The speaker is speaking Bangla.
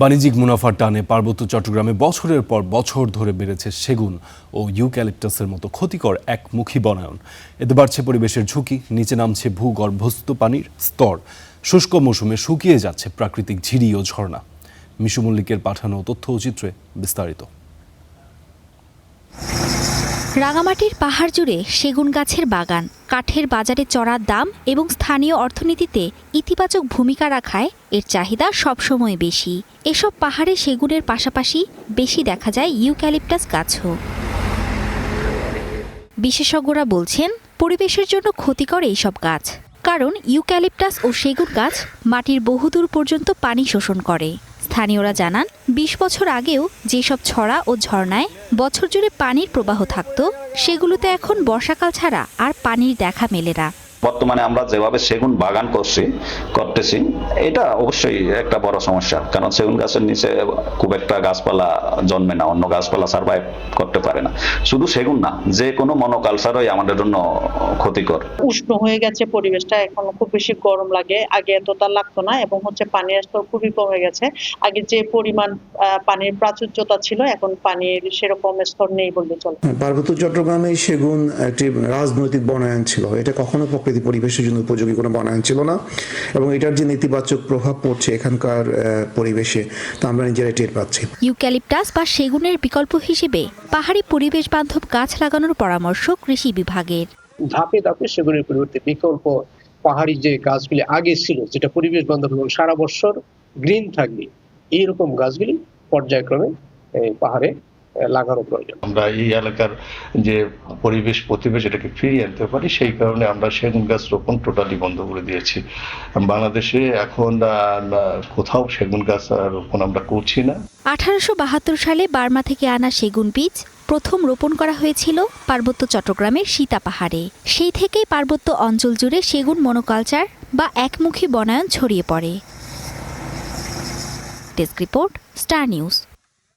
বাণিজ্যিক মুনাফার টানে পার্বত্য চট্টগ্রামে বছরের পর বছর ধরে বেড়েছে সেগুন ও ইউক্যালিপটাসের মতো ক্ষতিকর একমুখী বনায়ন। এতে বাড়ছে পরিবেশের ঝুঁকি, নিচে নামছে ভূগর্ভস্থ পানির স্তর, শুষ্ক মৌসুমে শুকিয়ে যাচ্ছে প্রাকৃতিক ঝিরি ও ঝর্ণা। মিশু মল্লিকের পাঠানো তথ্য ও চিত্রে বিস্তারিত। রাঙামাটির পাহাড় জুড়ে সেগুন গাছের বাগান কাঠের বাজারে চড়ার দাম এবং স্থানীয় অর্থনীতিতে ইতিবাচক ভূমিকা রাখায় এর চাহিদা সবসময় বেশি। এসব পাহাড়ে সেগুনের পাশাপাশি বেশি দেখা যায় ইউক্যালিপটাস গাছও। বিশেষজ্ঞরা বলছেন পরিবেশের জন্য ক্ষতিকর এইসব গাছ, কারণ ইউক্যালিপটাস ও সেগুন গাছ মাটির বহুদূর পর্যন্ত পানি শোষণ করে। স্থানীয়রা জানান ২০ বছর আগেও যেসব ছড়া ও ঝর্ণায় বছর জুড়ে পানির প্রবাহ থাকত, সেগুলোতে এখন বর্ষাকাল ছাড়া আর পানির দেখা মেলে না। বর্তমানে আমরা যেভাবে সেগুন বাগান করতেছি এটা অবশ্যই একটা বড় সমস্যা, কারণ সেগুন গাছের নিচে খুব একটা গাছপালা জন্মে না, অন্য গাছপালা সার্ভাইভ করতে পারে না। শুধু সেগুন না, যে কোনো মনোকালচারই আমাদের জন্য ক্ষতিকর। উষ্ণ হয়ে গেছে পরিবেশটা, এখন খুব বেশি গরম লাগে, আগে এতটা লাগতো না, এবং পানির স্তর খুবই কমে গেছে। আগে যে পরিমাণ পানির প্রাচুর্যতা ছিল, এখন পানির সেরকম স্তর নেই বললে চলে। পার্বত্য চট্টগ্রামে সেগুন একটি রাজনৈতিক বনায়ন ছিল, এটা কখনো পরিবেশের জন্য উপযোগী কোনো বনায়ন ছিল না, এবং এটার যে নেতিবাচক প্রভাব পড়ছে এখানকার পরিবেশে তা আমরা নিজেরাই টের পাচ্ছি। ইউক্যালিপটাস বা সেগুনের বিকল্প হিসেবে পাহাড়ি পরিবেশ বান্ধব গাছ লাগানোর পরামর্শ কৃষি বিভাগের। ধাপে ধাপে সেগুনের পরিবর্তে বিকল্প পাহাড়ি যে গাছগুলি আগে ছিল, যেটা পরিবেশ বান্ধব এবং সারা বছর গ্রিন থাকবে, এইরকম গাছগুলি পর্যায়ক্রমে পাহাড়ে লাগানো প্রয়োজন। আমরা এই এলাকার যে পরিবেশ এটাকে ফিরিয়ে আনতে পারি, সেই কারণে আমরা সেগুন গাছ রোপণ টোটালি বন্ধ করে দিয়েছি। বাংলাদেশে এখন কোথাও সেগুন গাছ রোপণ আমরা করছি না। 1872 সালে বার্মা থেকে আনা সেগুন বীজ প্রথম রোপণ করা হয়েছিল পার্বত্য চট্টগ্রামের সীতা পাহাড়ে। সেই থেকেই পার্বত্য অঞ্চল জুড়ে সেগুন মনোকালচার বা একমুখী বনায়ন ছড়িয়ে পড়ে। Desk report, star news.